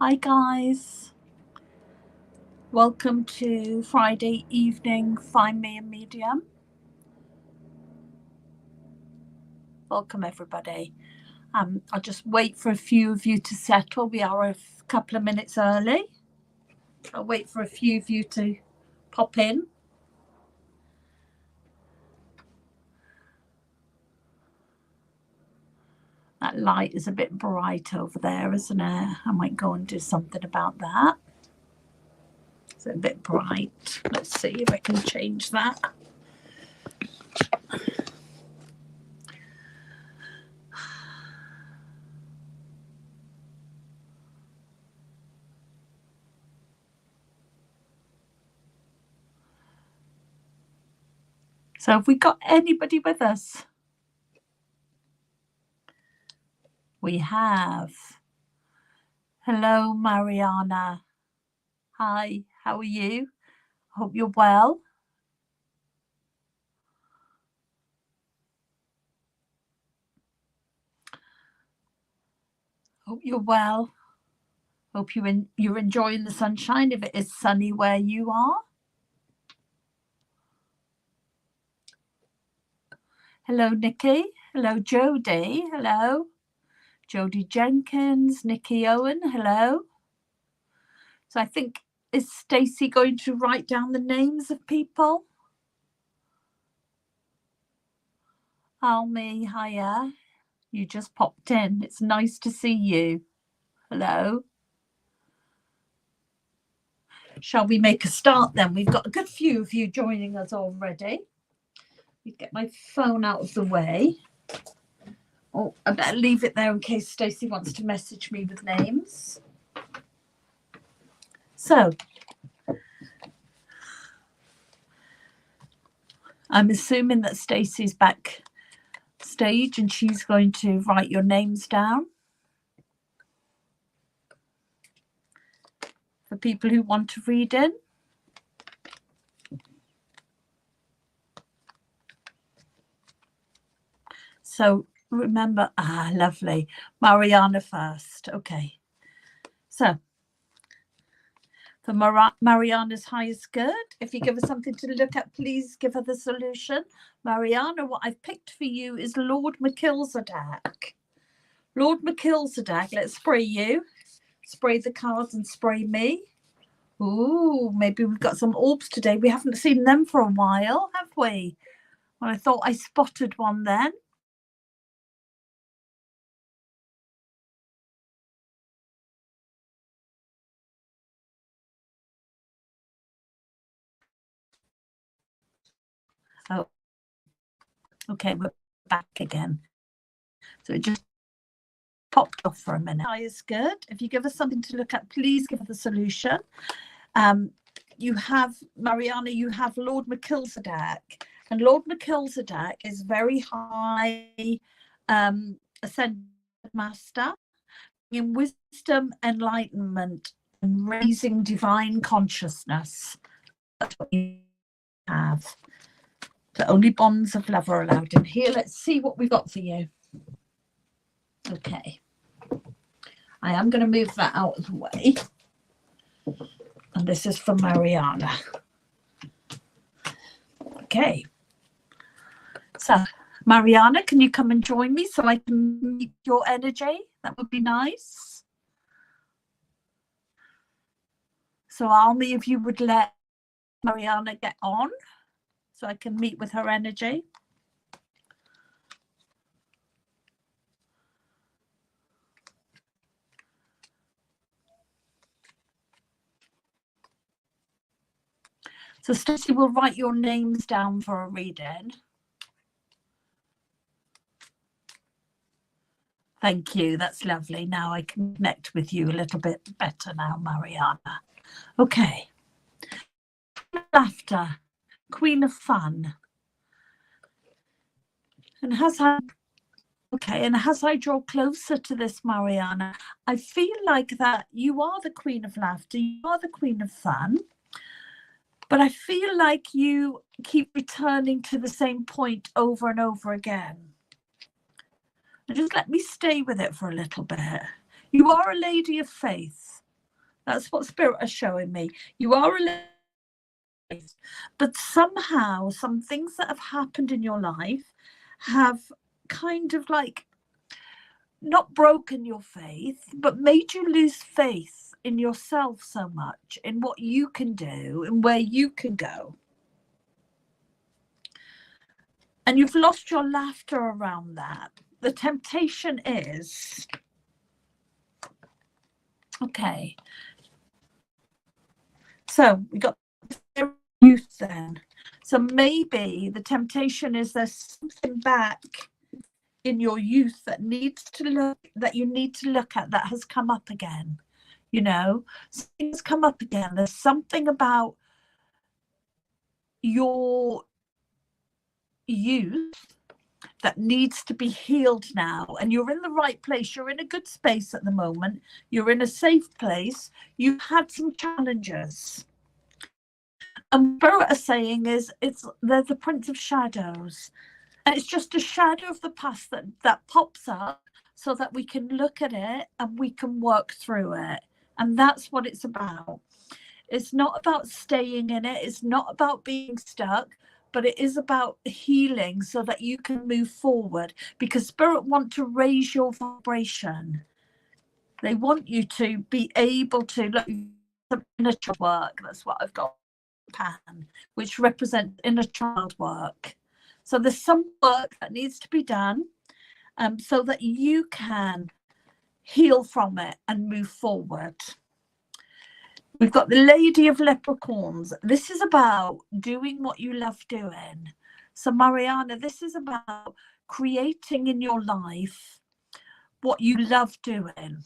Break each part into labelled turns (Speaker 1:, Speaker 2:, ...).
Speaker 1: Hi guys, welcome to Friday evening Find Me a Medium. Welcome everybody. I'll just wait for a few of you to settle. We are a couple of minutes early. I'll wait for a few of you to pop in. That light is a bit bright over there, isn't it? I might go and do something about that. It's a bit bright. Let's see if I can change that. So have we got anybody with us? We have. Hello, Mariana. Hi, how are you? Hope you're well. Hope you're well. Hope you're enjoying the sunshine if it is sunny where you are. Hello, Nikki. Hello, Jodie. Hello. Jodie Jenkins, Nikki Owen. Hello. So I think, is Stacey going to write down the names of people? Almi, hiya. You just popped in. It's nice to see you. Hello. Shall we make a start then? We've got a good few of you joining us already. You get my phone out of the way. Oh, I better leave it there in case Stacey wants to message me with names. So, I'm assuming that Stacey's backstage and she's going to write your names down for people who want to read in. So remember, lovely. Mariana first. Okay. So for Mariana's highest good, if you give her something to look at, please give her the solution. Mariana, what I've picked for you is Lord Melchizedek. Lord Melchizedek, let's spray you. Spray the cards and spray me. Ooh, maybe we've got some orbs today. We haven't seen them for a while, have we? Well, I thought I spotted one then. Oh, okay, we're back again. So it just popped off for a minute. Is good. If you give us something to look at, please give us the solution. You have, Mariana, you have Lord Melchizedek. And Lord Melchizedek is very high ascended master in wisdom, enlightenment, and raising divine consciousness. That's what you have. So only bonds of love are allowed in here. Let's see what we've got for you. Okay. I am going to move that out of the way. And this is for Mariana. Okay. So, Mariana, can you come and join me so I can meet your energy? That would be nice. So, Almi, if you would let Mariana get on so I can meet with her energy. So Stacey will write your names down for a reading. Thank you. That's lovely. Now I can connect with you a little bit better now, Mariana. Okay. Laughter, Queen of Fun. And as I draw closer to this, Mariana, I feel like that you are the Queen of Laughter, you are the Queen of Fun, but I feel like you keep returning to the same point over and over again. And just let me stay with it for a little bit. You are a lady of faith. That's what Spirit is showing me. You are a, but somehow some things that have happened in your life have kind of like not broken your faith, but made you lose faith in yourself so much, in what you can do and where you can go. And you've lost your laughter around that. The temptation is, okay, so we got youth then. So maybe the temptation is there's something back in your youth that needs to look, that you need to look at, that has come up again. You know, things come up again. There's something about your youth that needs to be healed now, and you're in the right place. You're in a good space at the moment. You're in a safe place. You've had some challenges, and Spirit are saying is they're the Prince of Shadows, and it's just a shadow of the past that pops up so that we can look at it and we can work through it. And that's what it's about. It's not about staying in it. It's not about being stuck, but it is about healing so that you can move forward, because Spirit want to raise your vibration. They want you to be able to look at inner child work. That's what I've got, pan, which represents inner child work. So there's some work that needs to be done so that you can heal from it and move forward. We've got the Lady of Leprechauns. This is about doing what you love doing. So Mariana, this is about creating in your life what you love doing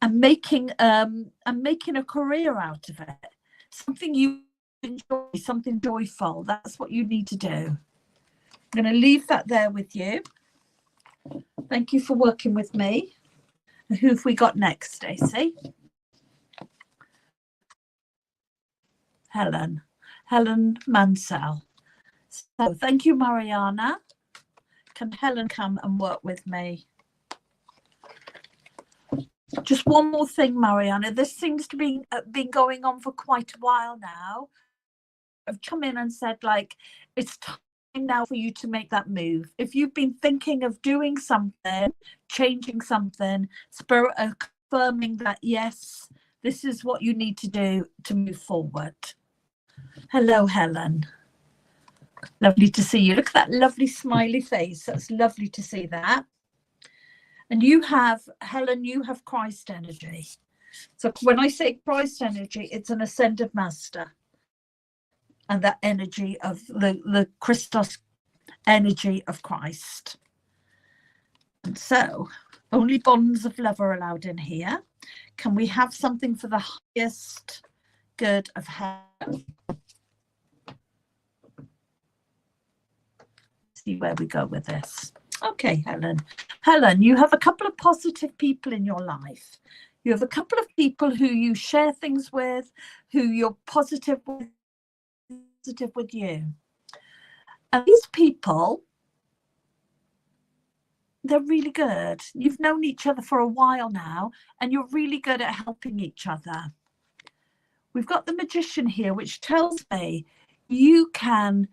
Speaker 1: and making a career out of it. Something you enjoy, something joyful. That's what you need to do. I'm going to leave that there with you. Thank you for working with me. Who have we got next, Stacey? Helen Mansell. So thank you, Mariana. Can Helen come and work with me? Just one more thing, Mariana. This seems to be been going on for quite a while now. I've come in and said, like, it's time now for you to make that move. If you've been thinking of doing something, changing something, Spirit are confirming that, yes, this is what you need to do to move forward. Hello, Helen. Lovely to see you. Look at that lovely smiley face. That's lovely to see that. And you have, Helen, you have Christ energy. So when I say Christ energy, it's an ascended master. And that energy of the Christos energy of Christ. And so only bonds of love are allowed in here. Can we have something for the highest good of heaven? See where we go with this. Okay, Helen. Helen, you have a couple of positive people in your life. You have a couple of people who you share things with, who you're positive with you. And these people, they're really good. You've known each other for a while now, and you're really good at helping each other. We've got the Magician here, which tells me you can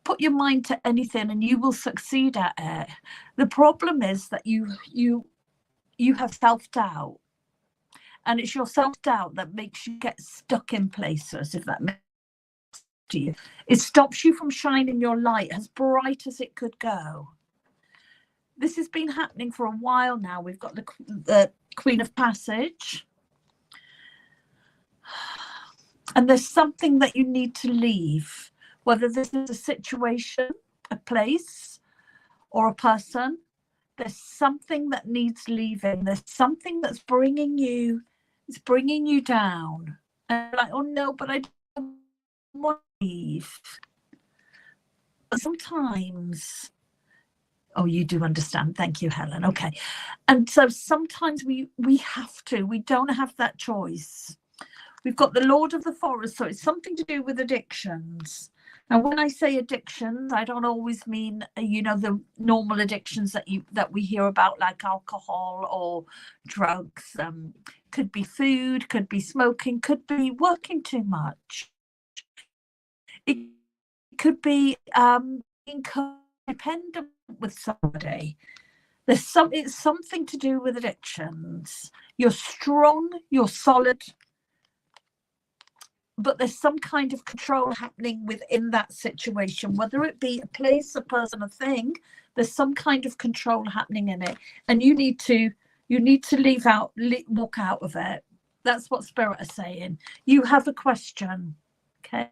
Speaker 1: put your mind to anything and you will succeed at it. The problem is that you have self-doubt, and it's your self-doubt that makes you get stuck in places, if that makes sense to you. It stops you from shining your light as bright as it could go. This has been happening for a while now. We've got the Queen of Passage, and there's something that you need to leave. Whether this is a situation, a place, or a person, there's something that needs leaving. There's something that's bringing you down. And like, oh no, but I don't want to leave. But sometimes, oh, you do understand. Thank you, Helen. Okay. And so sometimes we have to, we don't have that choice. We've got the Lord of the Forest, so it's something to do with addictions. Now, when I say addictions, I don't always mean, you know, the normal addictions that we hear about, like alcohol or drugs, could be food, could be smoking, could be working too much. It could be being codependent with somebody. It's something to do with addictions. You're strong, you're solid, but there's some kind of control happening within that situation, whether it be a place, a person, a thing. There's some kind of control happening in it, and you need to walk out of it. That's what Spirit is saying. You have a question, okay,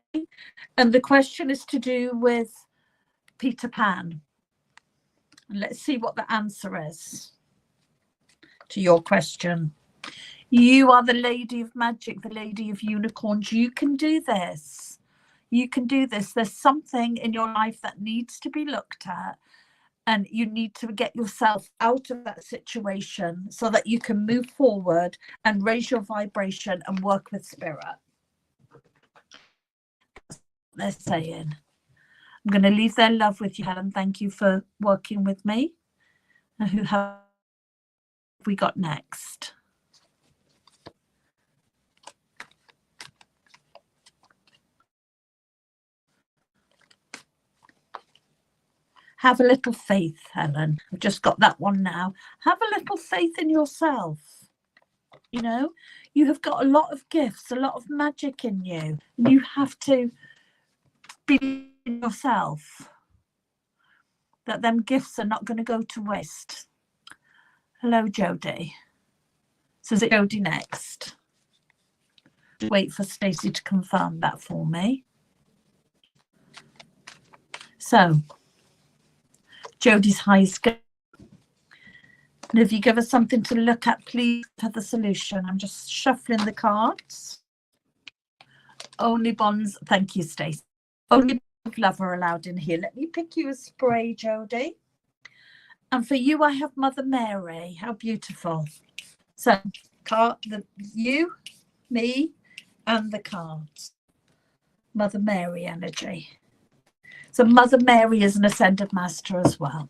Speaker 1: and the question is to do with Peter Pan. And let's see what the answer is to your question. You are the lady of magic, the lady of unicorns. You can do this. You can do this. There's something in your life that needs to be looked at, and you need to get yourself out of that situation so that you can move forward and raise your vibration and work with Spirit. That's what they're saying. I'm going to leave their love with you, Helen. Thank you for working with me. And who have we got next? Have a little faith, Helen. I've just got that one now. Have a little faith in yourself. You know, you have got a lot of gifts, a lot of magic in you. You have to believe in yourself that them gifts are not going to go to waste. Hello, Jodie. So is it Jodie next? Wait for Stacey to confirm that for me. So, Jodie's high is good. And if you give us something to look at, please have the solution. I'm just shuffling the cards. Only bonds. Thank you, Stacey. Only of love are allowed in here. Let me pick you a spray, Jodie. And for you, I have Mother Mary. How beautiful. So, you, me, and the cards. Mother Mary energy. So Mother Mary is an ascended master as well.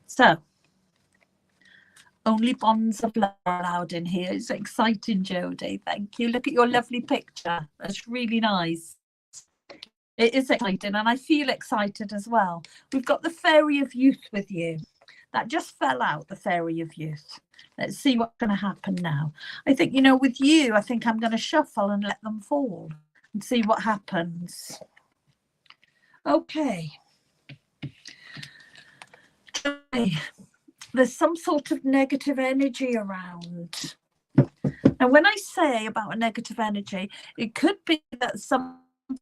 Speaker 1: So, only bonds of love are allowed in here. It's exciting, Jodie. Thank you. Look at your lovely picture. That's really nice. It is exciting, and I feel excited as well. We've got the Fairy of Youth with you. That just fell out, the Fairy of Youth. Let's see what's going to happen now. I think, you know, with you, I think I'm going to shuffle and let them fall and see what happens. Okay. There's some sort of negative energy around. And when I say about a negative energy, it could be that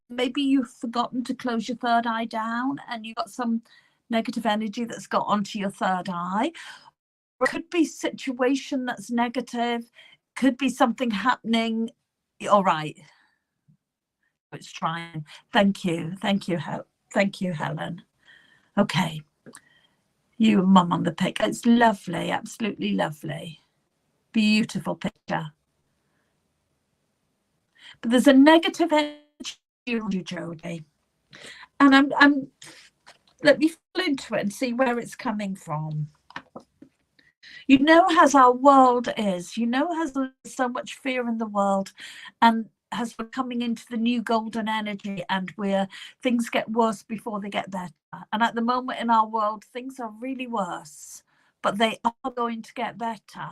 Speaker 1: maybe you've forgotten to close your third eye down and you've got some negative energy that's got onto your third eye. Or it could be a situation that's negative, could be something happening. All right. It's trying. Thank you. Thank you, Helen. Okay. You and Mum on the pic. It's lovely, absolutely lovely. Beautiful picture. But there's a negative energy on you, Jodie. And I'm let me fall into it and see where it's coming from. You know, as our world is, you know, has so much fear in the world, and as we're coming into the new golden energy, and where things get worse before they get better. And at the moment in our world, things are really worse, but they are going to get better.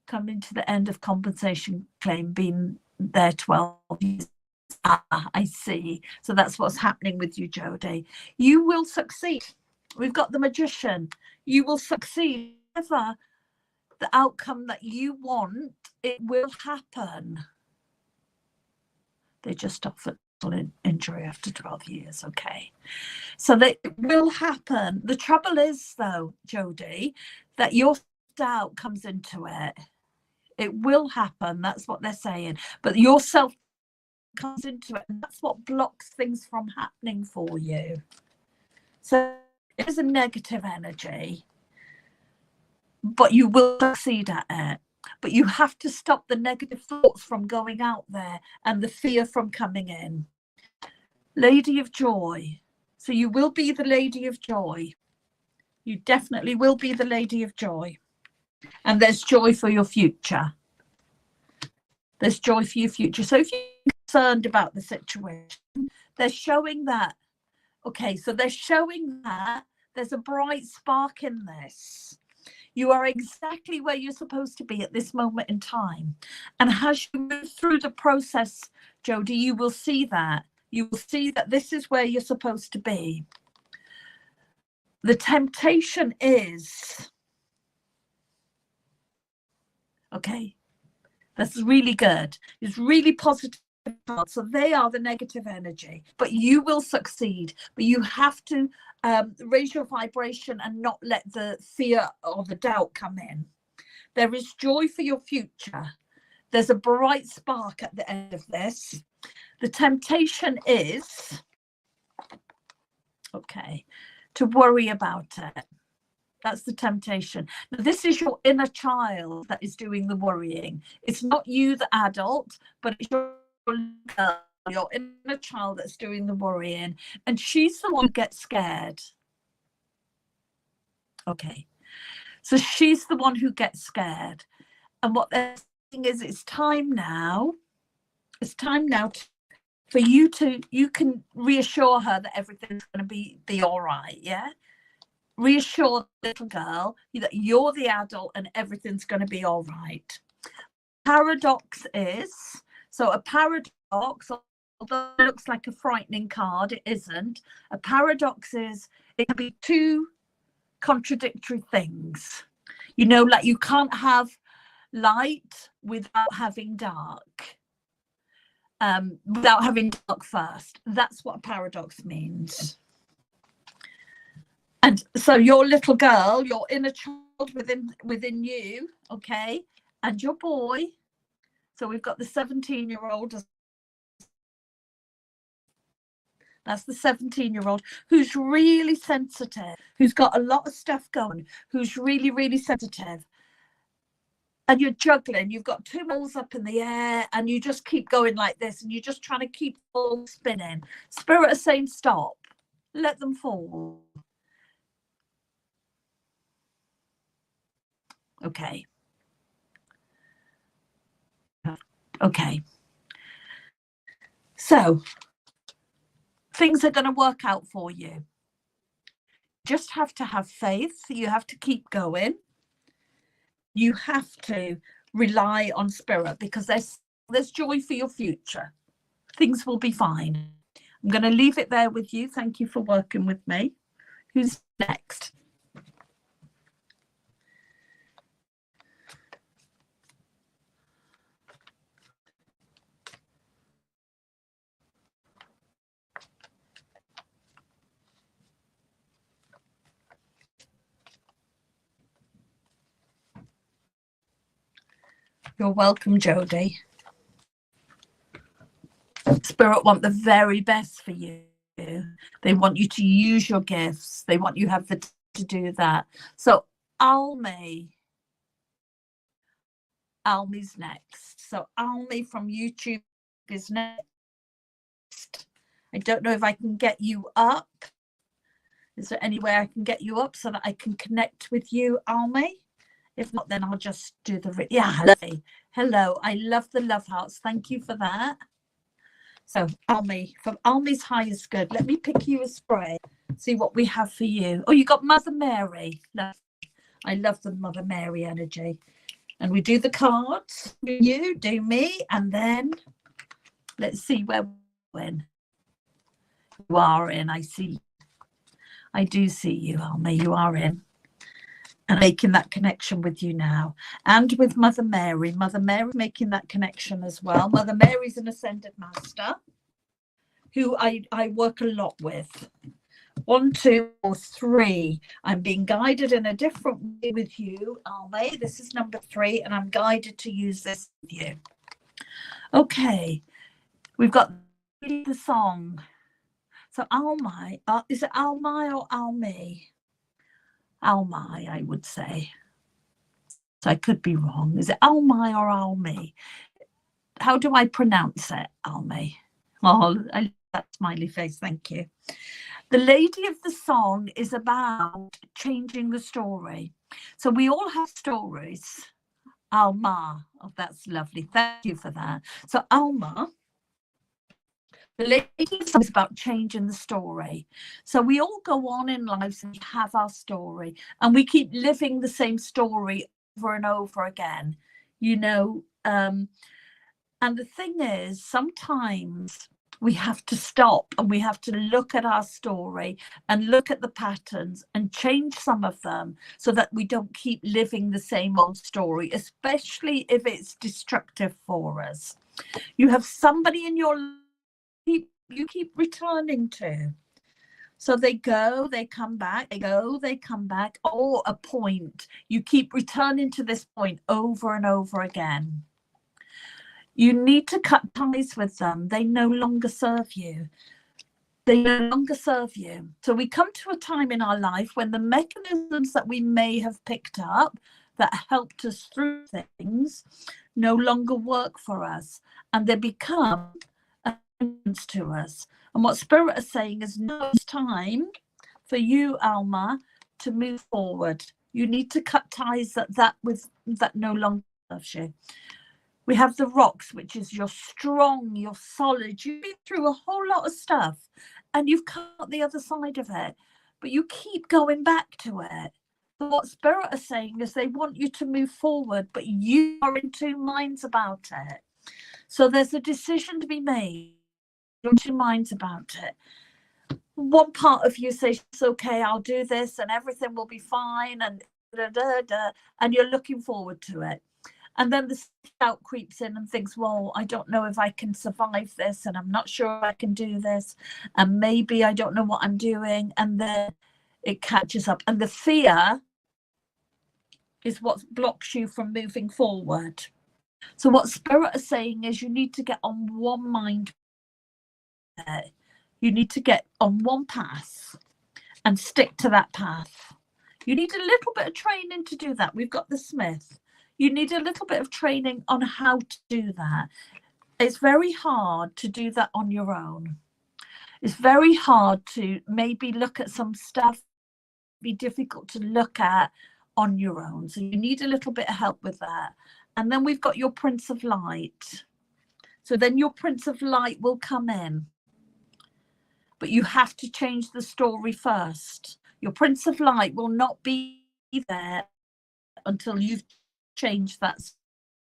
Speaker 1: Coming to the end of compensation claim, being there 12 years. I see. So that's what's happening with you, Jodie. You will succeed. We've got the Magician. You will succeed. Whatever the outcome that you want, it will happen. They just offered an injury after 12 years. Okay. So that it will happen. The trouble is, though, Jodie, that your doubt comes into it. It will happen. That's what they're saying. But your self comes into it, and that's what blocks things from happening for you. So it is a negative energy, but you will succeed at it. But you have to stop the negative thoughts from going out there and the fear from coming in. Lady of Joy. So you will be the Lady of Joy. You definitely will be the Lady of Joy. And there's joy for your future. There's joy for your future. So if you're concerned about the situation, they're showing that. Okay, so they're showing that there's a bright spark in this. You are exactly where you're supposed to be at this moment in time. And as you move through the process, Jodie, you will see that. You will see that this is where you're supposed to be. The temptation is, okay, that's really good. It's really positive. So they are the negative energy, but you will succeed. But you have to raise your vibration and not let the fear or the doubt come in. There is joy for your future. There's a bright spark at the end of this. The temptation is, okay, to worry about it. That's the temptation. Now, this is your inner child that is doing the worrying. It's not you, the adult, but it's your inner child that's doing the worrying. And she's the one who gets scared. Okay. So she's the one who gets scared. And what they're saying is it's time now. It's time now for you to, you can reassure her that everything's going to be all right. Yeah. Reassure the little girl that you're the adult and everything's going to be all right. Paradox is, so a paradox, although it looks like a frightening card, it isn't. A paradox is, it can be two contradictory things. You know, like you can't have light without having dark. Without having dark first. That's what a paradox means. And so your little girl, your inner child within you, okay, and your boy. So we've got the 17-year-old. That's the 17-year-old who's really sensitive, who's got a lot of stuff going, who's really, really sensitive. And you're juggling, you've got two balls up in the air and you just keep going like this and you're just trying to keep all spinning. Spirit is saying stop, let them fall. Okay. Okay. So things are going to work out for you. Just have to have faith. You have to keep going. You have to rely on spirit because there's joy for your future. Things will be fine. I'm going to leave it there with you. Thank you for working with me. Who's next? You're welcome, Jodie. Spirit want the very best for you. They want you to use your gifts. They want you to have the to do that. So Almi. Almi's next. So Almi from YouTube is next. I don't know if I can get you up. Is there any way I can get you up so that I can connect with you, Almi? If not, then I'll just do the... Yeah, hello. I love the love hearts. Thank you for that. So, Almi, from Almi's High is good. Let me pick you a spray, see what we have for you. Oh, you got Mother Mary. I love the Mother Mary energy. And we do the cards. You, do me, and then let's see where we're in. You are in, I see. I do see you, Almi. You are in. And making that connection with you now. And with Mother Mary. Mother Mary making that connection as well. Mother Mary's an ascended master who I work a lot with. 1, 2, 3. I'm being guided in a different way with you, Almi. This is number 3, and I'm guided to use this with you. Okay. We've got the song. So Almi, is it Almi or Almi? Almi, I would say. So I could be wrong. Is it Almi or Almi? How do I pronounce it, Almi? Oh, I love that smiley face. Thank you. The lady of the song is about changing the story. So we all have stories. Alma, oh, that's lovely. Thank you for that. So Alma, the lady of the song is about changing the story. So we all go on in life and we have our story, and we keep living the same story over and over again, you know. And the thing is, sometimes we have to stop and we have to look at our story and look at the patterns and change some of them so that we don't keep living the same old story, especially if it's destructive for us. You have somebody in your life you keep returning to. So they go, they come back, they go, they come back, or a point. You keep returning to this point over and over again. You need to cut ties with them. They no longer serve you. They no longer serve you. So we come to a time in our life when the mechanisms that we may have picked up that helped us through things no longer work for us, and they become a hindrance to us. And what Spirit is saying is, now it's time for you, Alma, to move forward. You need to cut ties that no longer serves you. We have the rocks, which is you're strong, you're solid. You've been through a whole lot of stuff and you've come out the other side of it, but you keep going back to it. So what Spirit is saying is they want you to move forward, but you are in two minds about it. So there's a decision to be made. You're in two minds about it. One part of you says, it's okay, I'll do this and everything will be fine, and and you're looking forward to it. And then the doubt creeps in and thinks, well, I don't know if I can survive this, and I'm not sure I can do this, and maybe I don't know what I'm doing. And then it catches up. And the fear is what blocks you from moving forward. So what Spirit is saying is you need to get on one mind. You need to get on one path and stick to that path. You need a little bit of training to do that. We've got the Smith. You need a little bit of training on how to do that. It's very hard to do that on your own. It's very hard to maybe look at some stuff, be difficult to look at on your own. So you need a little bit of help with that. And then we've got your Prince of Light. So then your Prince of Light will come in. But you have to change the story first. Your Prince of Light will not be there until you've changed that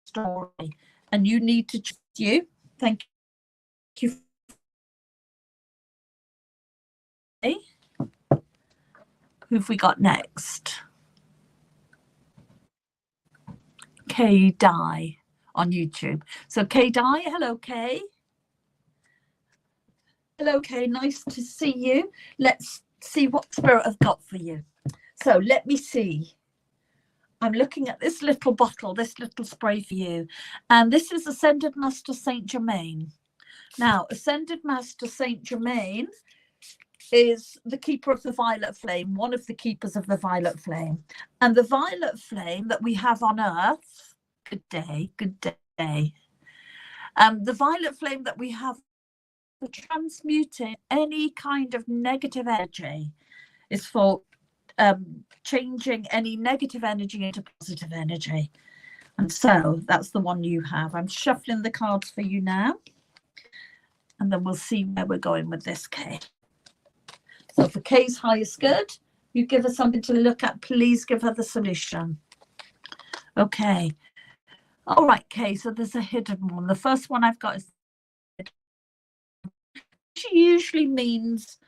Speaker 1: story. And you need to choose you. Thank you. Who have we got next? Kay Dye on YouTube. So Kay Dye, hello Kay. Hello Kay, nice to see you. Let's see what Spirit have got for you. So let me see. I'm looking at this little bottle, this little spray for you. And this is Ascended Master Saint Germain. Now, Ascended Master Saint Germain is the keeper of the violet flame, one of the keepers of the violet flame. And the violet flame that we have on Earth, good day. The violet flame that we have for transmuting any kind of negative energy, is for changing any negative energy into positive energy. And so that's the one you have. I'm shuffling the cards for you now, and then we'll see where we're going with this, Kay. So for Kay's highest good, you give her something to look at. Please give her the solution. Okay. All right, Kay. So there's a hidden one. The first one I've got is, which usually means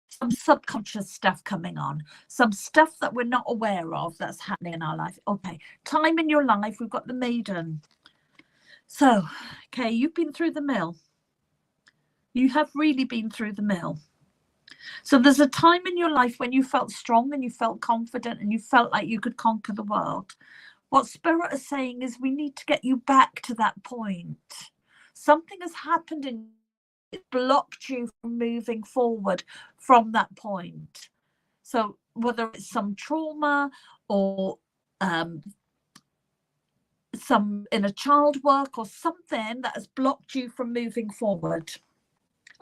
Speaker 1: some subconscious stuff coming on, some stuff that we're not aware of that's happening in our life. Okay. Time in your life, we've got the Maiden. So, Kay, you've been through the mill. You have really been through the mill. So there's a time in your life when you felt strong and you felt confident and you felt like you could conquer the world. What Spirit is saying is we need to get you back to that point. Something has happened and it blocked you from moving forward from that point. So whether it's some trauma or some inner child work or something that has blocked you from moving forward.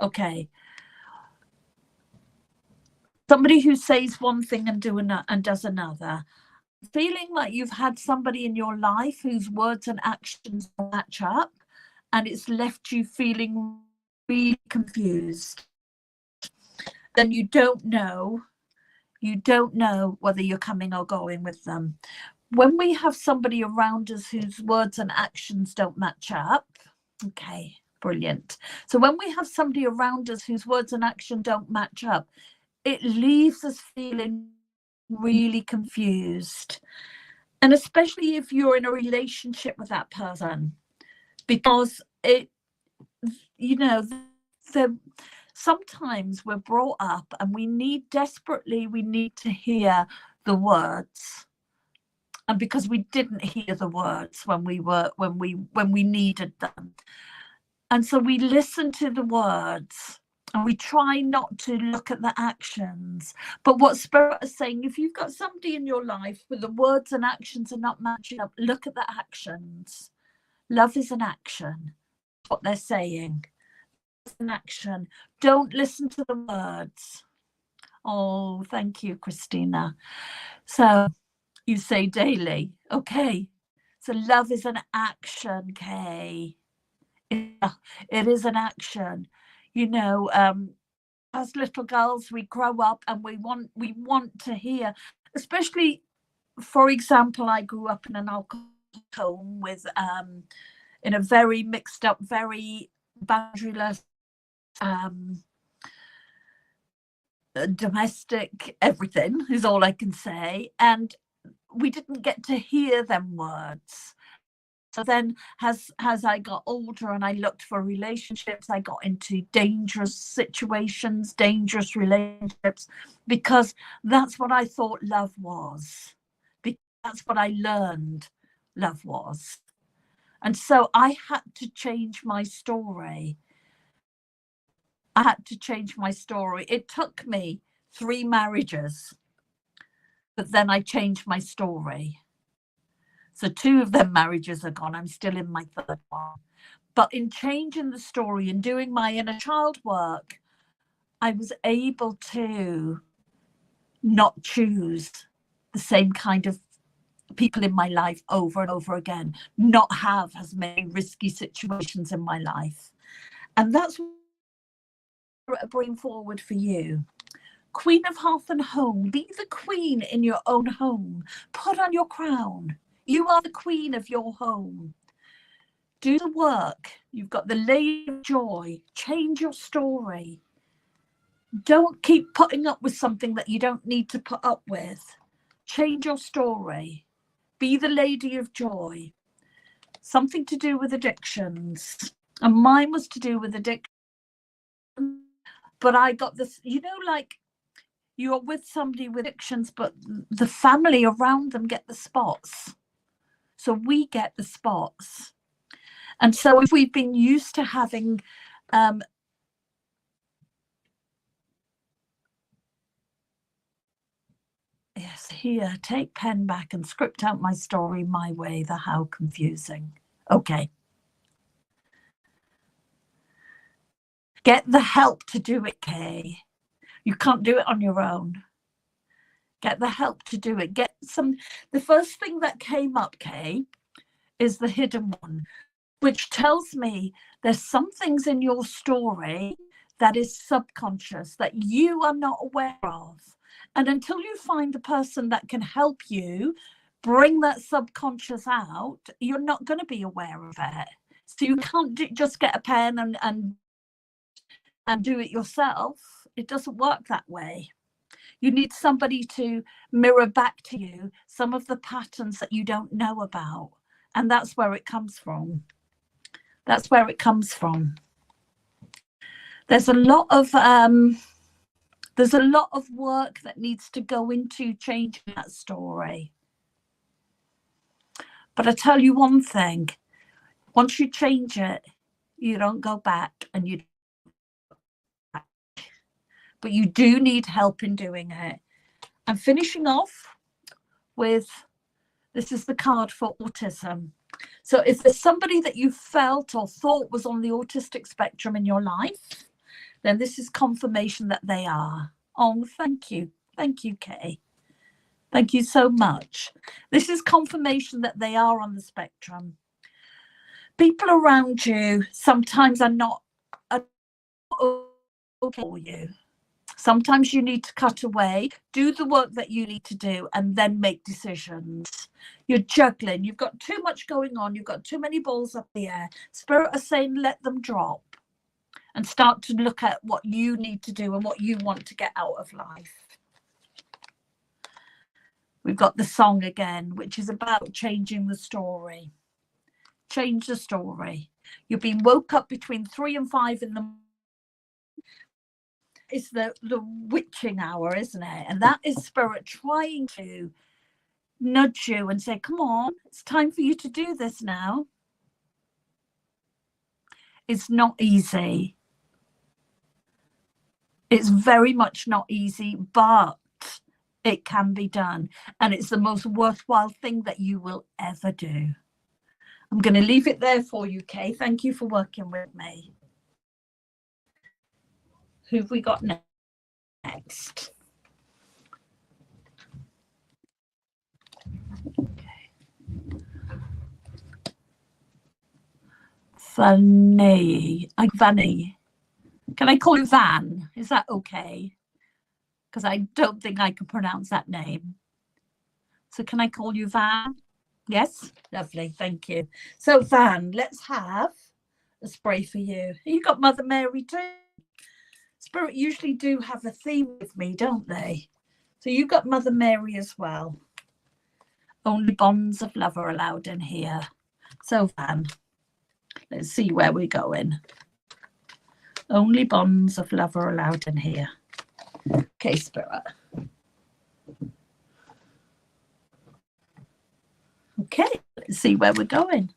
Speaker 1: Okay. somebody who says one thing and does another. Feeling like you've had somebody in your life whose words and actions match up, and it's left you feeling really confused. Then you don't know whether you're coming or going with them. When we have somebody around us whose words and actions don't match up, okay, brilliant. So when we have somebody around us whose words and action don't match up, it leaves us feeling really confused. And especially if you're in a relationship with that person, because sometimes we're brought up and we need to hear the words. And because we didn't hear the words when we needed them. And so we listen to the words and we try not to look at the actions. But what Spirit is saying, if you've got somebody in your life where the words and actions are not matching up, look at the actions. Love is an action. That's what they're saying. It's an action. Don't listen to the words. Oh, thank you, Christina. So you say daily. Okay. So love is an action, Kay. It is an action. As little girls, we grow up and we want to hear, especially, for example, I grew up in an alcoholic home with in a very mixed up, very boundaryless domestic everything is all I can say, and we didn't get to hear them words. So then as I got older and I looked for relationships, I got into dangerous situations, dangerous relationships, because that's what I thought love was. Because that's what I learned love was. And so I had to change my story. It took me 3 marriages, but then I changed my story. So 2 of them marriages are gone. I'm still in my 3rd one. But in changing the story and doing my inner child work, I was able to not choose the same kind of people in my life over and over again, not have as many risky situations in my life. And that's what I bring forward for you. Queen of Hearth and Home, be the queen in your own home. Put on your crown. You are the queen of your home. Do the work. You've got the Lady of Joy. Change your story. Don't keep putting up with something that you don't need to put up with. Change your story. Be the Lady of Joy. Something to do with addictions. And mine was to do with addiction. But I got this, like you're with somebody with addictions, but the family around them get the spots. So we get the spots. And so if we've been used to having yes, here, take pen back and script out my story my way, the how confusing. Okay. Get the help to do it, Kay. You can't do it on your own. Get the help to do it. The first thing that came up, Kay, is the hidden one, which tells me there's some things in your story that is subconscious that you are not aware of. And until you find the person that can help you bring that subconscious out, you're not going to be aware of it. So you can't just get a pen and do it yourself. It doesn't work that way. You need somebody to mirror back to you some of the patterns that you don't know about. And that's where it comes from. That's where it comes from. There's a lot of work that needs to go into changing that story. But I tell you one thing, once you change it, you don't go back, but you do need help in doing it. I'm finishing off with, this is the card for autism. So if there's somebody that you felt or thought was on the autistic spectrum in your life, then this is confirmation that they are. Oh, thank you. Thank you, Kay. Thank you so much. This is confirmation that they are on the spectrum. People around you sometimes are not okay for you. Sometimes you need to cut away, do the work that you need to do, and then make decisions. You're juggling. You've got too much going on. You've got too many balls up the air. Spirit are saying, let them drop and start to look at what you need to do and what you want to get out of life. We've got the song again, which is about changing the story. Change the story. You've been woke up between 3 and 5 in the morning. It's the witching hour, isn't it? And that is spirit trying to nudge you and say, come on, it's time for you to do this now. It's not easy. It's very much not easy, but it can be done. And it's the most worthwhile thing that you will ever do. I'm going to leave it there for you, Kay. Thank you for working with me. Who have we got next? Okay. Vanny. Can I call you Van? Is that okay? Because I don't think I can pronounce that name. So can I call you Van? Yes? Lovely, thank you. So Van, let's have a spray for you. You got Mother Mary too. Spirit usually do have a theme with me, don't they? So you got Mother Mary as well. Only bonds of love are allowed in here. So Van, let's see where we're going. Only bonds of love are allowed in here. Okay, Spirit. Okay, let's see where we're going.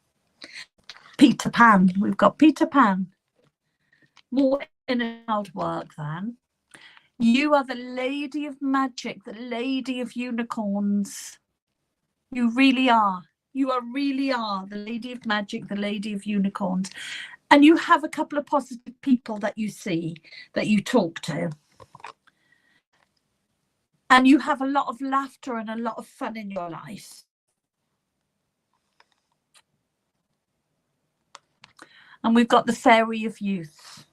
Speaker 1: Peter Pan. We've got Peter Pan. More in and out work than. You are the lady of magic, the lady of unicorns. You really are. You really are the lady of magic, the lady of unicorns. And you have a couple of positive people that you see, that you talk to. And you have a lot of laughter and a lot of fun in your life. And we've got the Fairy of Youth.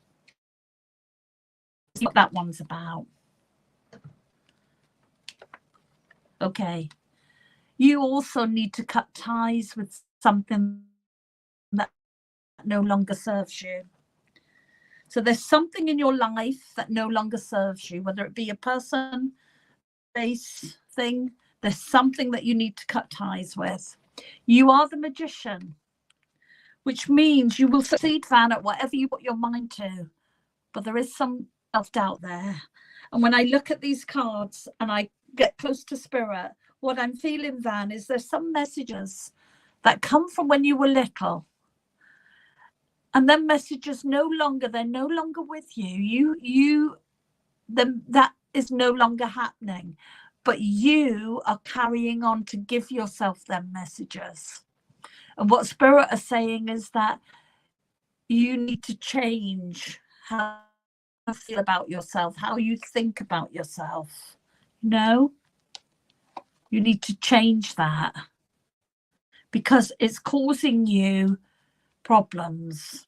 Speaker 1: See what that one's about. Okay. You also need to cut ties with something that no longer serves you. So there's something in your life that no longer serves you, whether it be a person, place, thing. There's something that you need to cut ties with. You are the magician, which means you will succeed, Van, at whatever you put your mind to. But there is some self-doubt there. And when I look at these cards and I get close to Spirit, what I'm feeling, Van, is there's some messages that come from when you were little. And then messages they're no longer with you. That is no longer happening. But you are carrying on to give yourself them messages. And what Spirit are saying is that you need to change how you feel about yourself, how you think about yourself. No, you need to change that because it's causing you problems.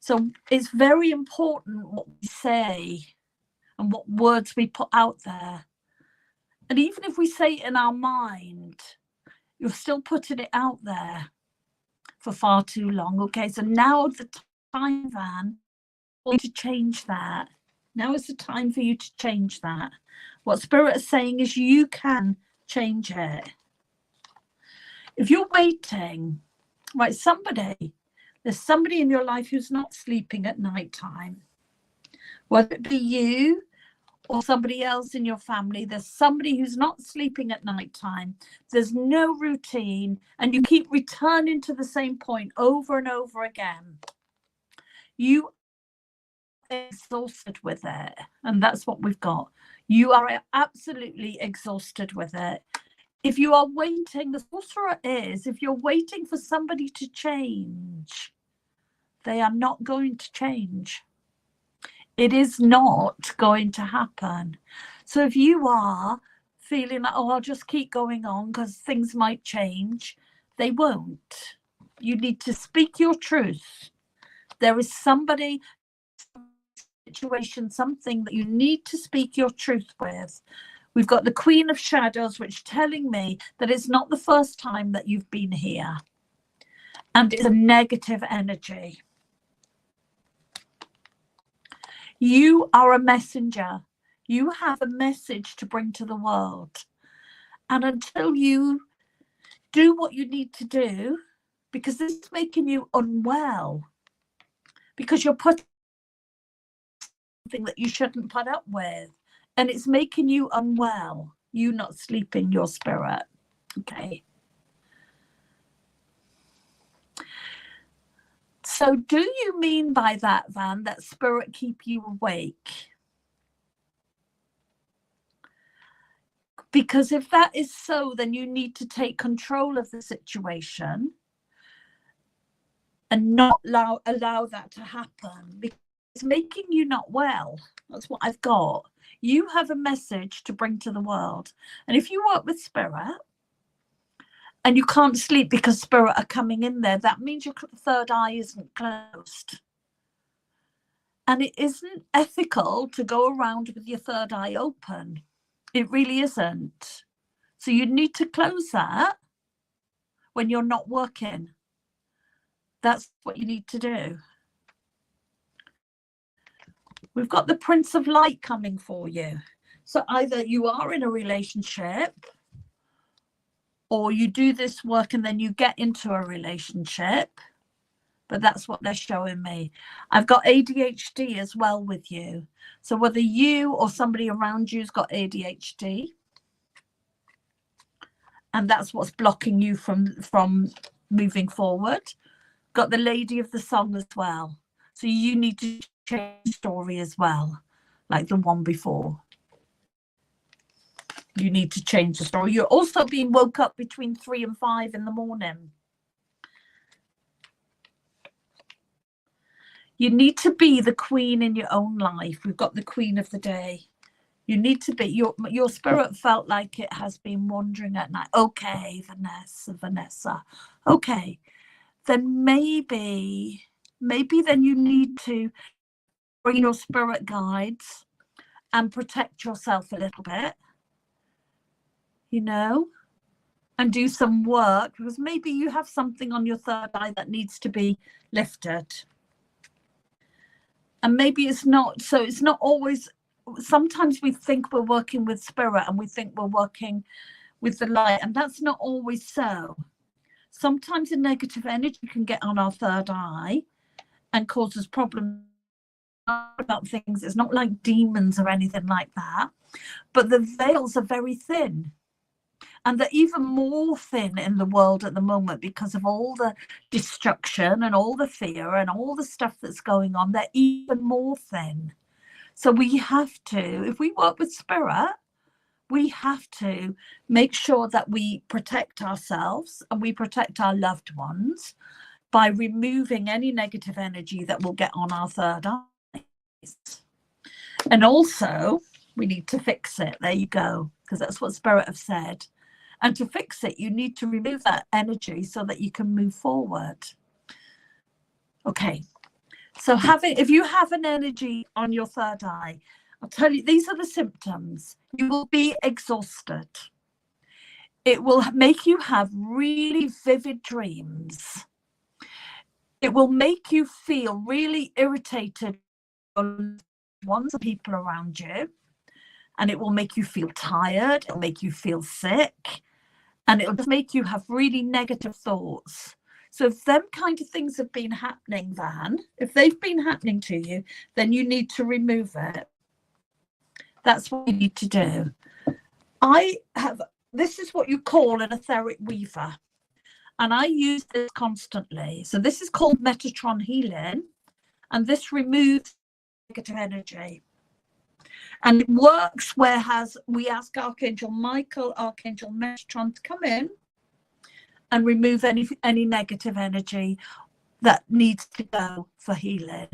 Speaker 1: So it's very important what we say and what words we put out there. And even if we say it in our mind, you're still putting it out there for far too long. Okay, so now the time, Van, to change that. Now is the time for you to change that. What Spirit is saying is you can change it. If you're waiting, right, there's somebody in your life who's not sleeping at night time. Whether it be you or somebody else in your family, there's somebody who's not sleeping at night time. There's no routine, and you keep returning to the same point over and over again. You are exhausted with it, and that's what we've got. You are absolutely exhausted with it. If you are waiting, the sorcerer is, if you're waiting for somebody to change, they are not going to change. It is not going to happen. So if you are feeling like, oh, I'll just keep going on because things might change, they won't. You need to speak your truth. There is somebody, situation, something that you need to speak your truth with. We've got the Queen of Shadows, which is telling me that it's not the first time that you've been here. And it's a negative energy. You are a messenger. You have a message to bring to the world. And until you do what you need to do, because this is making you unwell, because you're putting something that you shouldn't put up with, and it's making you unwell, you not sleeping your spirit. Okay. So do you mean by that, Van, that spirit keep you awake? Because if that is so, then you need to take control of the situation and not allow that to happen, because it's making you not well. That's what I've got. You have a message to bring to the world. And if you work with spirit and you can't sleep because spirit are coming in there, that means your third eye isn't closed. And it isn't ethical to go around with your third eye open. It really isn't. So you need to close that when you're not working. That's what you need to do. We've got the Prince of Light coming for you. So either you are in a relationship, or you do this work and then you get into a relationship. But that's what they're showing me. I've got ADHD as well with you. So whether you or somebody around you's got ADHD, and that's what's blocking you from moving forward. Got the Lady of the Song as well. So you need to change the story as well, like the one before. You need to change the story. You're also being woke up between 3 and 5 in the morning. You need to be the queen in your own life. We've got the Queen of the Day. You need to be, your spirit felt like it has been wandering at night. Okay, Vanessa. Okay, then maybe then you need to bring your spirit guides and protect yourself a little bit, you know, and do some work, because maybe you have something on your third eye that needs to be lifted. And maybe it's not, so it's not always, sometimes we think we're working with spirit and we think we're working with the light, and that's not always so. Sometimes a negative energy can get on our third eye and cause us problems about things. It's not like demons or anything like that, but the veils are very thin. And they're even more thin in the world at the moment because of all the destruction and all the fear and all the stuff that's going on. They're even more thin. So we have to, if we work with spirit, we have to make sure that we protect ourselves and we protect our loved ones by removing any negative energy that will get on our third eyes. And also, we need to fix it. There you go, because that's what spirit have said. And to fix it, you need to remove that energy so that you can move forward. Okay. So if you have an energy on your third eye, I'll tell you, these are the symptoms. You will be exhausted. It will make you have really vivid dreams. It will make you feel really irritated on ones of people around you. And it will make you feel tired. It'll make you feel sick. And it'll just make you have really negative thoughts. So if them kind of things have been happening, Van, if they've been happening to you, then you need to remove it. That's what you need to do. This is what you call an etheric weaver. And I use this constantly. So this is called Metatron healing. And this removes negative energy. And it works whereas we ask Archangel Michael, Archangel Metatron to come in and remove any negative energy that needs to go for healing.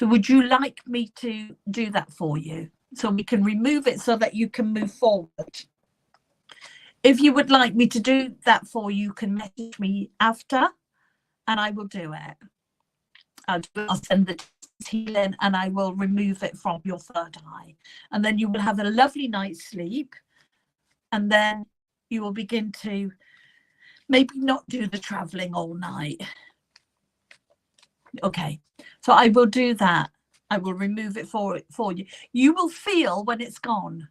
Speaker 1: So would you like me to do that for you? So we can remove it so that you can move forward. If you would like me to do that for you, you can message me after and I will do it. I'll send the healing and I will remove it from your third eye. And then you will have a lovely night's sleep. And then you will begin to maybe not do the traveling all night. Okay, so I will do that. I will remove it for you. You will feel when it's gone.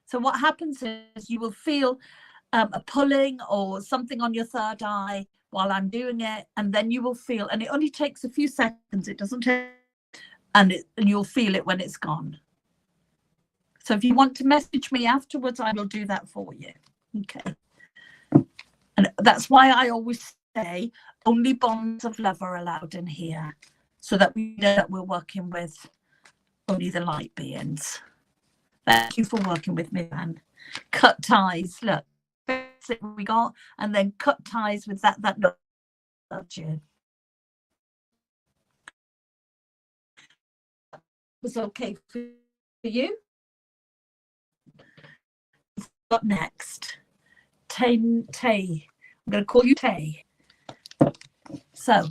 Speaker 1: So what happens is you will feel a pulling or something on your third eye while I'm doing it, and then you will feel, and it only takes a few seconds, it doesn't take, and you'll feel it when it's gone. So if you want to message me afterwards, I will do that for you. Okay. And that's why I always say only bonds of love are allowed in here, so that we know that we're working with only the light beings. Thank you for working with me, man. Cut ties, look, we got, and then cut ties with that loved you. Was okay for you? What next? Tay. I'm going to call you Tay. So,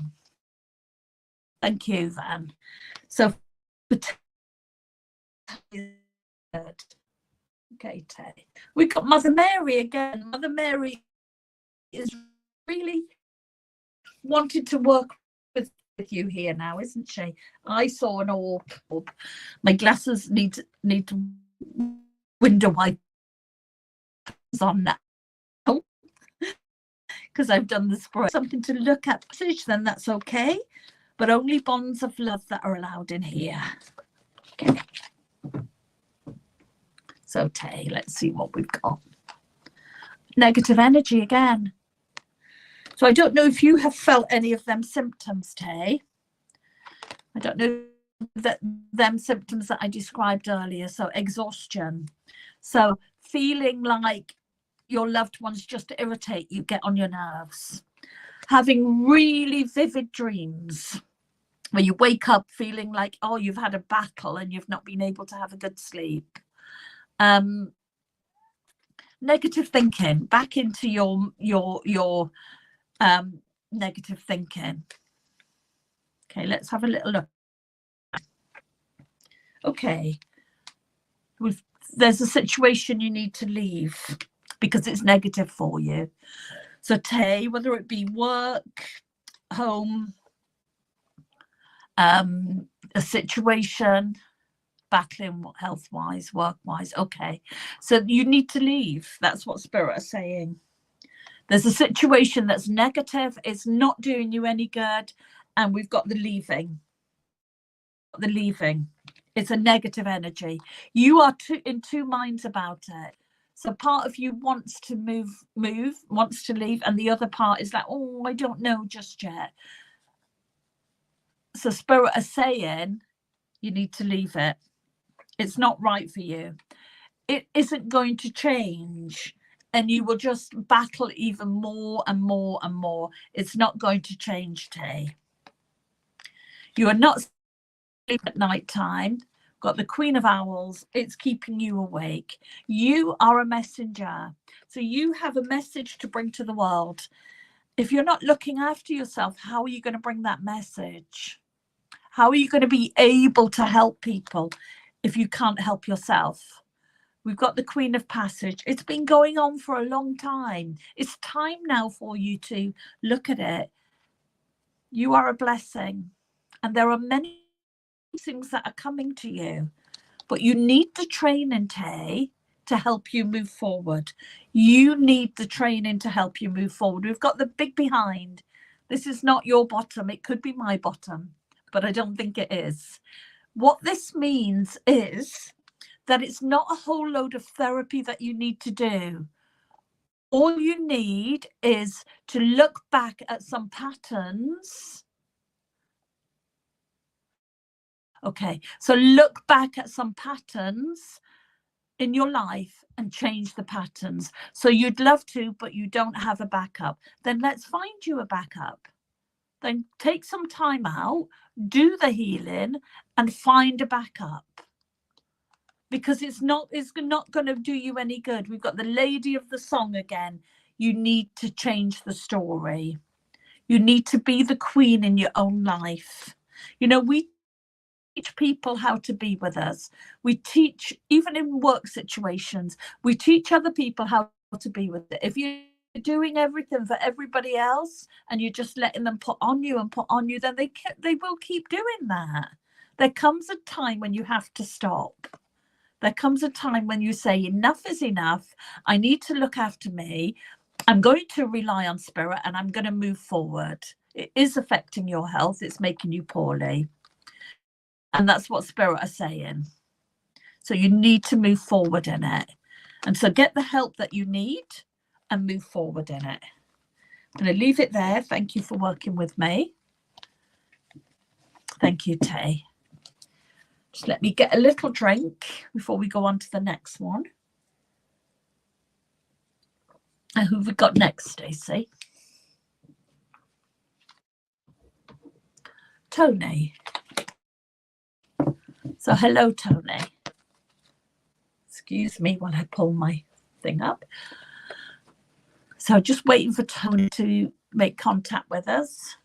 Speaker 1: thank you, Van. So, okay, Tay. We got Mother Mary again. Mother Mary is really wanted to work with you here now, isn't she? I saw an orb. My glasses need to window wipers on now because I've done the spray. Something to look at, then that's okay. But only bonds of love that are allowed in here. Okay. So Tay, let's see what we've got. Negative energy again. So I don't know if you have felt any of them symptoms, Tay. I don't know that them symptoms that I described earlier. So exhaustion. So feeling like your loved ones just irritate you, get on your nerves. Having really vivid dreams where you wake up feeling like, oh, you've had a battle and you've not been able to have a good sleep. Negative thinking, back into your negative thinking. Okay, let's have a little look. Okay, there's a situation you need to leave because it's negative for you. So Tay, whether it be work, home, a situation, battling health-wise, work-wise. Okay, so you need to leave. That's what Spirit are saying. There's a situation that's negative, it's not doing you any good, and we've got the leaving. The leaving. It's a negative energy. You are in two minds about it. So part of you wants to move, wants to leave, and the other part is like, oh, I don't know just yet. So Spirit are saying you need to leave it. It's not right for you. It isn't going to change, and you will just battle even more and more and more. It's not going to change, Tay. You are not sleeping at night time. Got the Queen of Owls. It's keeping you awake. You are a messenger. So you have a message to bring to the world. If you're not looking after yourself, how are you going to bring that message? How are you going to be able to help people if you can't help yourself? We've got the Queen of Passage. It's been going on for a long time. It's time now for you to look at it. You are a blessing. And there are many things that are coming to you. But you need the training, Tay, to help you move forward. You need the training to help you move forward. We've got the big behind. This is not your bottom. It could be my bottom, but I don't think it is. What this means is that it's not a whole load of therapy that you need to do. All you need is to look back at some patterns. Okay, so look back at some patterns in your life and change the patterns. So you'd love to, but you don't have a backup. Then let's find you a backup. then take some time out, do the healing, and find a backup. Because it's not going to do you any good. We've got the lady of the song again. You need to change the story. You need to be the queen in your own life. You know, we teach people how to be with us. We teach, even in work situations, we teach other people how to be with it. If you're doing everything for everybody else and you're just letting them put on you, then they will keep doing that. There comes a time when you have to stop. There comes a time when you say, enough is enough. I need to look after me. I'm going to rely on spirit and I'm going to move forward. It is affecting your health. It's making you poorly. And that's what spirit are saying. So you need to move forward in it. And so get the help that you need and move forward in it. I'm going to leave it there. Thank you for working with me. Thank you, Tay. Just let me get a little drink before we go on to the next one. And who have we got next, Stacey? Tony. So hello, Tony. Excuse me while I pull my thing up. So just waiting for Tony to make contact with us.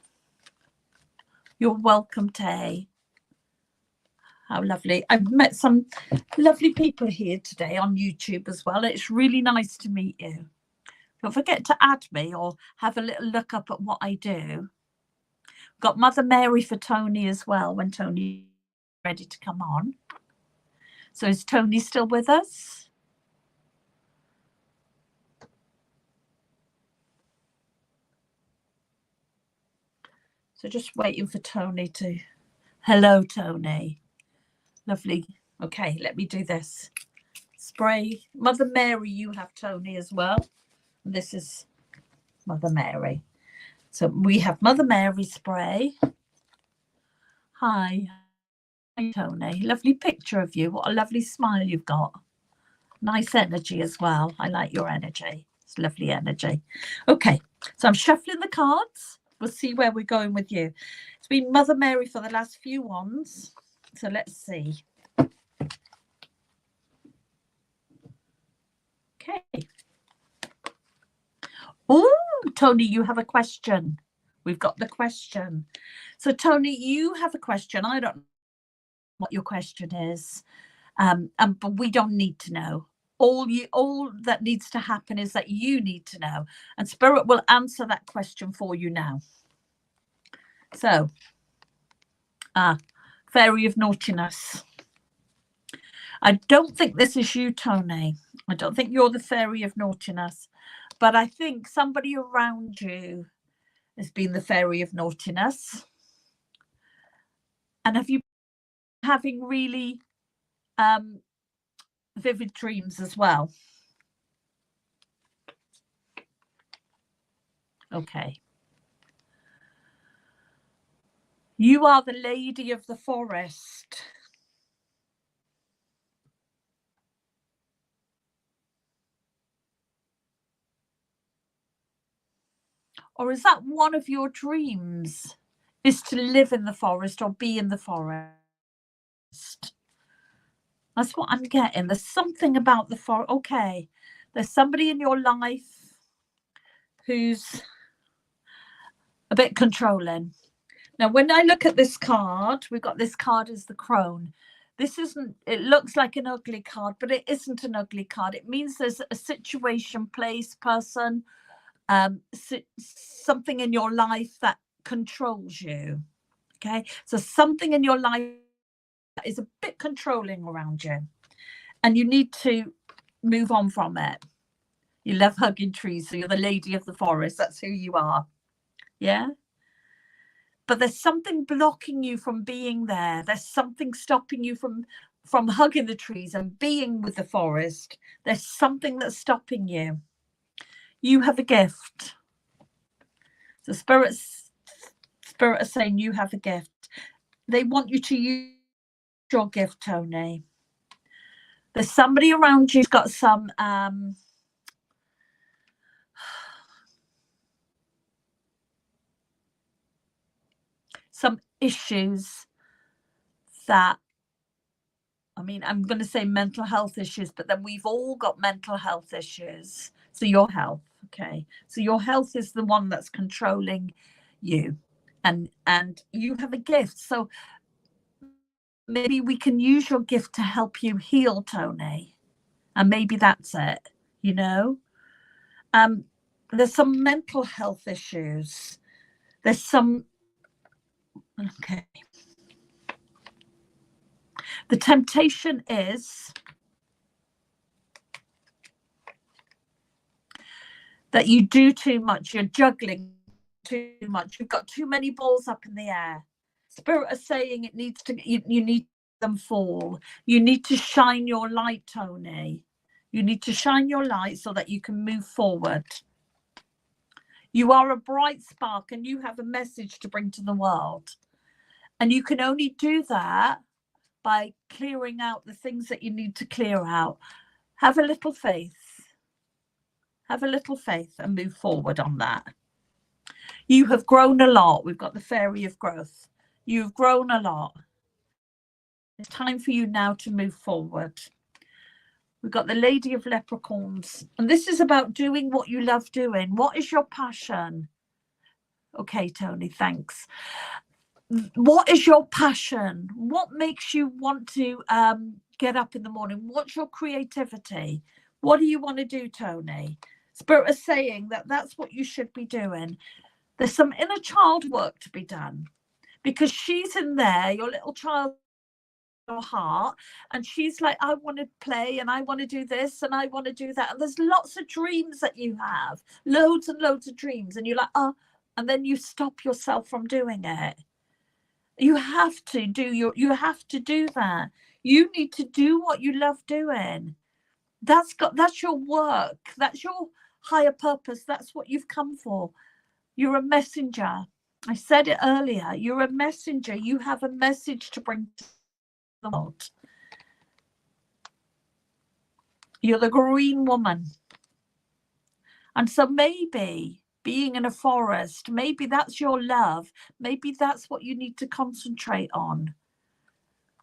Speaker 1: You're welcome, Tay. How lovely. I've met some lovely people here today on YouTube as well. It's really nice to meet you. Don't forget to add me or have a little look up at what I do. Got Mother Mary for Tony as well when Tony's ready to come on. So is Tony still with us? So just waiting for Tony to... Hello, Tony. Lovely. Okay, let me do this. Spray. Mother Mary, you have Tony as well. This is Mother Mary. So we have Mother Mary spray. Hi. Hi, Tony. Lovely picture of you. What a lovely smile you've got. Nice energy as well. I like your energy. It's lovely energy. Okay, so I'm shuffling the cards. We'll see where we're going with you. It's been Mother Mary for the last few ones. So let's see. Okay. Oh, Tony, you have a question. We've got the question. So, Tony, you have a question. I don't know what your question is, but we don't need to know. All that needs to happen is that you need to know, and Spirit will answer that question for you now. So, Fairy of Naughtiness. I don't think this is you, Tony. I don't think you're the Fairy of Naughtiness, but I think somebody around you has been the Fairy of Naughtiness. And have you been having really vivid dreams as well? Okay. You are the Lady of the Forest. Or is that one of your dreams? Is to live in the forest or be in the forest? That's what I'm getting. There's something about the forest. Okay. There's somebody in your life who's a bit controlling. Now, when I look at this card, we've got this card as the crone. This isn't, it looks like an ugly card, but it isn't an ugly card. It means there's a situation, place, person, something in your life that controls you. Okay, so something in your life that is a bit controlling around you, and you need to move on from it. You love hugging trees, so you're the Lady of the Forest. That's who you are. Yeah. But there's something blocking you from being there. There's something stopping you from hugging the trees and being with the forest. There's something that's stopping you. You have a gift. The Spirit are saying you have a gift. They want you to use your gift, Tony. There's somebody around you who's got some issues that, I mean, I'm going to say mental health issues, but then we've all got mental health issues. So your health, okay. So your health is the one that's controlling you, and you have a gift. So maybe we can use your gift to help you heal, Tony. And maybe that's it, you know. There's some mental health issues. There's some, okay. The temptation is that you do too much, you're juggling too much, you've got too many balls up in the air. Spirit is saying it needs to, you need them fall. You need to shine your light, Tony. You need to shine your light so that you can move forward. You are a bright spark and you have a message to bring to the world. And you can only do that by clearing out the things that you need to clear out. Have a little faith. Have a little faith and move forward on that. You have grown a lot. We've got the fairy of growth. You've grown a lot. It's time for you now to move forward. We've got the Lady of Leprechauns. And this is about doing what you love doing. What is your passion? Okay, Tony, thanks. What is your passion? What makes you want to get up in the morning? What's your creativity? What do you want to do, Tony? Spirit is saying that that's what you should be doing. There's some inner child work to be done, because she's in there, your little child, your heart, and she's like, I want to play and I want to do this and I want to do that. And there's lots of dreams that you have, loads and loads of dreams, and you're like, oh, and then you stop yourself from doing it. You have to do you have to do that. You need to do what you love doing. That's your work. That's your higher purpose. That's what you've come for. You're a messenger. I said it earlier. You're a messenger. You have a message to bring to the world. You're the green woman. And so maybe being in a forest, maybe that's your love. Maybe that's what you need to concentrate on.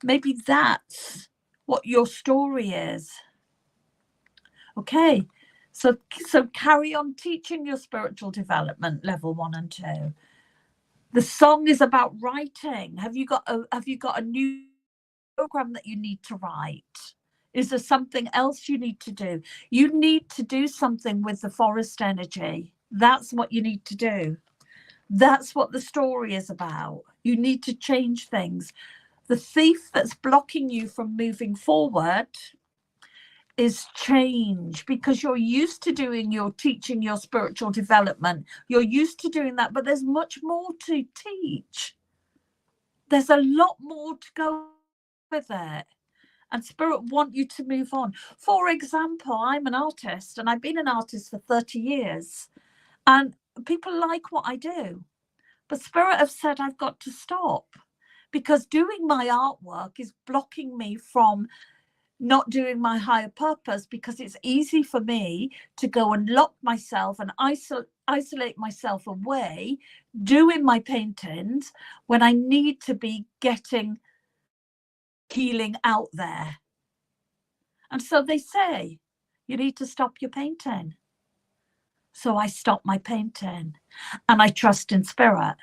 Speaker 1: Maybe that's what your story is. Okay, so carry on teaching your spiritual development, level 1 and 2. The song is about writing. Have you got a new program that you need to write? Is there something else you need to do? You need to do something with the forest energy. That's what you need to do. That's what the story is about. You need to change things. The thief that's blocking you from moving forward is change, because you're used to doing your teaching, your spiritual development. You're used to doing that, but there's much more to teach. There's a lot more to go with it. And Spirit want you to move on. For example, I'm an artist and I've been an artist for 30 years and people like what I do. But Spirit have said I've got to stop, because doing my artwork is blocking me from not doing my higher purpose, because it's easy for me to go and lock myself and isolate myself away doing my paintings when I need to be getting healing out there. And so they say, you need to stop your painting. So I stop my painting and I trust in Spirit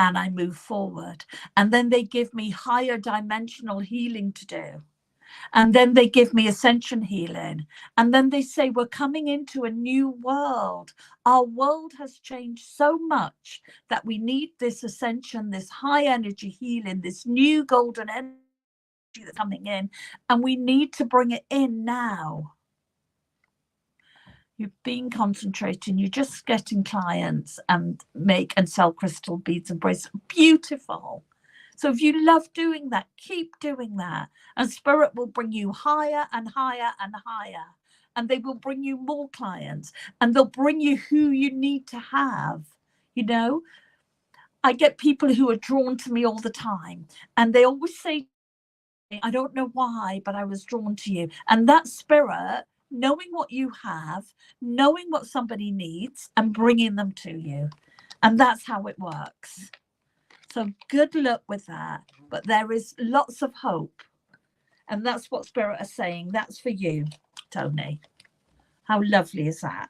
Speaker 1: and I move forward. And then they give me higher dimensional healing to do. And then they give me ascension healing. And then they say, we're coming into a new world. Our world has changed so much that we need this ascension, this high energy healing, this new golden energy that's coming in. And we need to bring it in now. You've been concentrating, you're just getting clients and make and sell crystal beads and bracelets. Beautiful. So if you love doing that, keep doing that. And Spirit will bring you higher and higher and higher. And they will bring you more clients. And they'll bring you who you need to have. You know, I get people who are drawn to me all the time. And they always say, I don't know why, but I was drawn to you. And that Spirit, knowing what you have, knowing what somebody needs and bringing them to you. And that's how it works. So good luck with that. But there is lots of hope. And that's what Spirit are saying. That's for you, Tony. How lovely is that?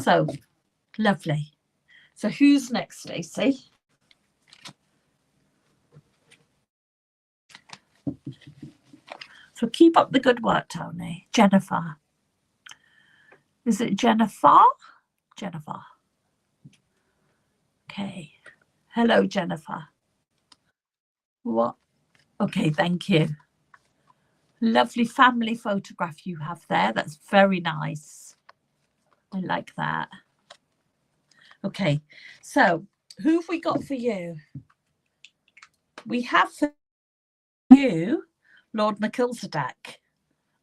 Speaker 1: So lovely. So who's next, Stacey? So keep up the good work, Tony. Jennifer. Is it Jennifer? Jennifer. Okay. Hello, Jennifer. What? Okay, thank you. Lovely family photograph you have there. That's very nice. I like that. Okay, so who have we got for you? We have for you Lord Melchizedek.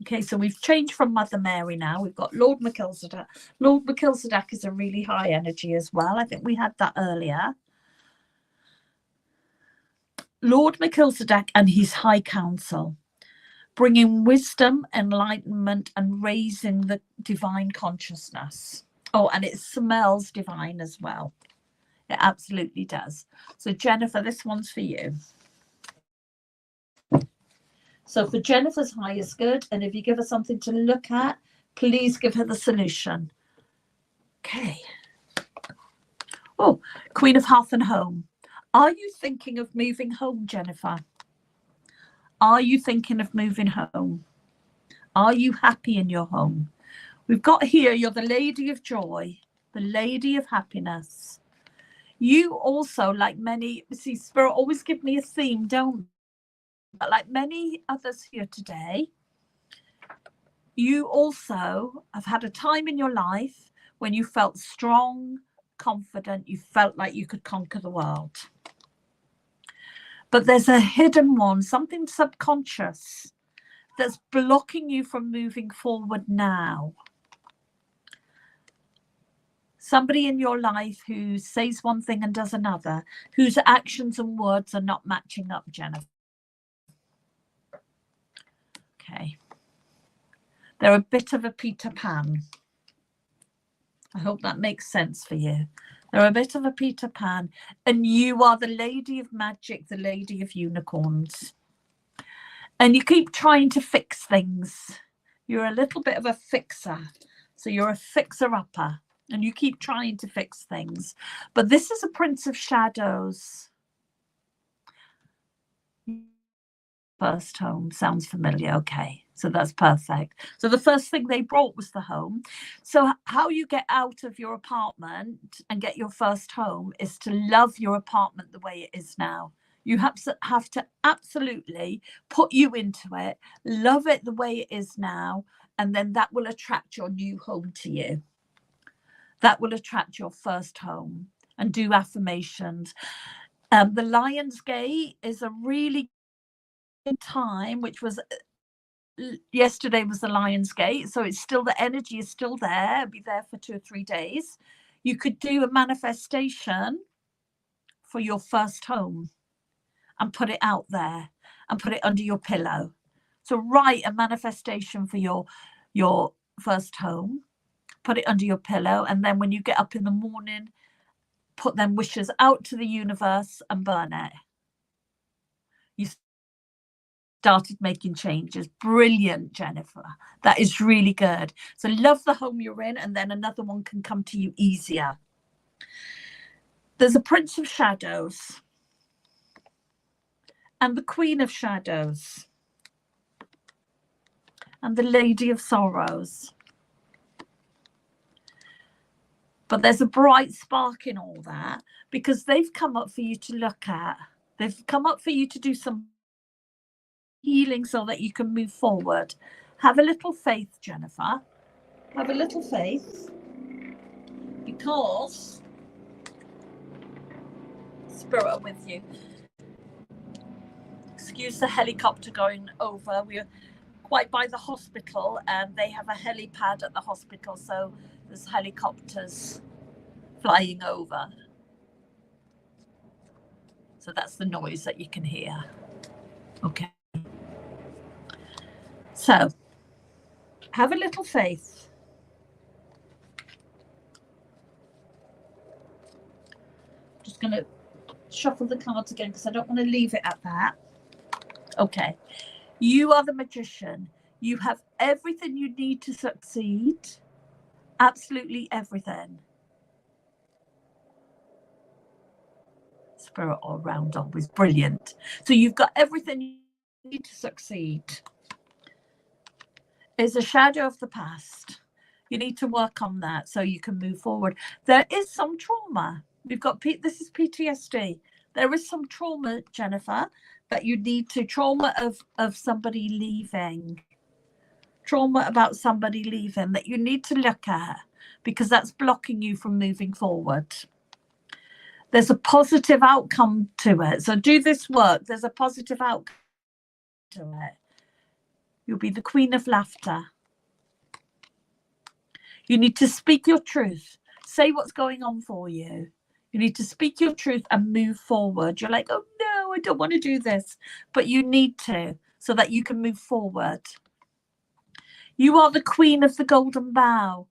Speaker 1: Okay, so we've changed from Mother Mary now. We've got Lord Melchizedek. Lord Melchizedek is a really high energy as well. I think we had that earlier. Lord Melchizedek and his High Council, bringing wisdom, enlightenment, and raising the divine consciousness. Oh, and it smells divine as well. It absolutely does. So, Jennifer, this one's for you. So for Jennifer's highest good, and if you give her something to look at, please give her the solution. Okay. Oh, Queen of Hearth and Home. Are you thinking of moving home, Jennifer? Are you thinking of moving home? Are you happy in your home? We've got here, you're the Lady of Joy, the Lady of Happiness. You also, like many, see, Spirit always give me a theme, don't. But like many others here today, you also have had a time in your life when you felt strong, confident, you felt like you could conquer the world. But there's a hidden one, something subconscious that's blocking you from moving forward now. Somebody in your life who says one thing and does another, whose actions and words are not matching up, Jennifer. Okay. They're a bit of a Peter Pan. I hope that makes sense for you. They're a bit of a Peter Pan. And you are the Lady of Magic, the Lady of Unicorns. And you keep trying to fix things. You're a little bit of a fixer. So you're a fixer-upper. And you keep trying to fix things. But this is a Prince of Shadows. First home sounds familiar. Okay, so that's perfect. So the first thing they brought was the home. So how you get out of your apartment and get your first home is to love your apartment the way it is now. You have to absolutely put you into it, love it the way it is now, and then that will attract your new home to you. That will attract your first home. And do affirmations. The Lion's Gate is a really time, which was yesterday was the Lion's Gate, so it's still, the energy is still there. It'll be there for 2 or 3 days. You could do a manifestation for your first home and put it out there and put it under your pillow. So write a manifestation for your first home, put it under your pillow, and then when you get up in the morning, put them wishes out to the universe and burn it. You started making changes. Brilliant, Jennifer. That is really good. So love the home you're in, and then another one can come to you easier. There's a Prince of Shadows and the Queen of Shadows and the Lady of Sorrows. But there's a bright spark in all that, because they've come up for you to look at. They've come up for you to do some healing so that you can move forward. Have a little faith, Jennifer. Have a little faith, because Spirit are with you. Excuse the helicopter going over. We're quite by the hospital, and they have a helipad at the hospital, so there's helicopters flying over. So that's the noise that you can hear. Okay. So, have a little faith. Just going to shuffle the cards again because I don't want to leave it at that. Okay. You are the magician. You have everything you need to succeed. Absolutely everything. Spirit all round always brilliant. So you've got everything you need to succeed. It's a shadow of the past. You need to work on that so you can move forward. There is some trauma. We've got this is PTSD. There is some trauma, Jennifer, that you need to trauma of somebody leaving. Trauma about somebody leaving that you need to look at because that's blocking you from moving forward. There's a positive outcome to it. So do this work. There's a positive outcome to it. You'll be the queen of laughter. You need to speak your truth. Say what's going on for you. You need to speak your truth and move forward. You're like, oh no, I don't want to do this. But you need to so that you can move forward. You are the queen of the golden bough.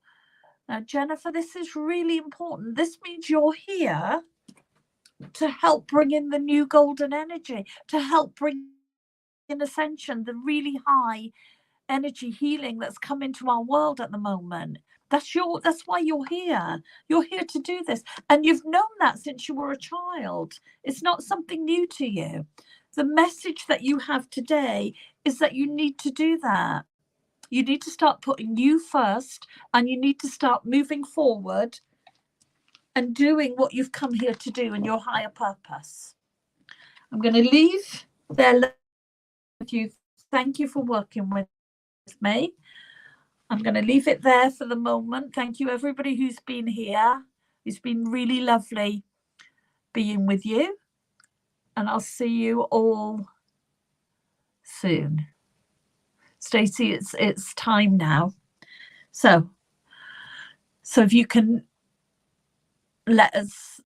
Speaker 1: Now, Jennifer, this is really important. This means you're here to help bring in the new golden energy, to help bring in ascension, the really high energy healing that's come into our world at the moment. That's why you're here. You're here to do this. And you've known that since you were a child. It's not something new to you. The message that you have today is that you need to do that. You need to start putting you first, and you need to start moving forward and doing what you've come here to do in your higher purpose. I'm going to leave there with you. Thank you for working with me. I'm going to leave it there for the moment. Thank you, everybody who's been here. It's been really lovely being with you. And I'll see you all soon. Stacey, it's time now. So if you can let us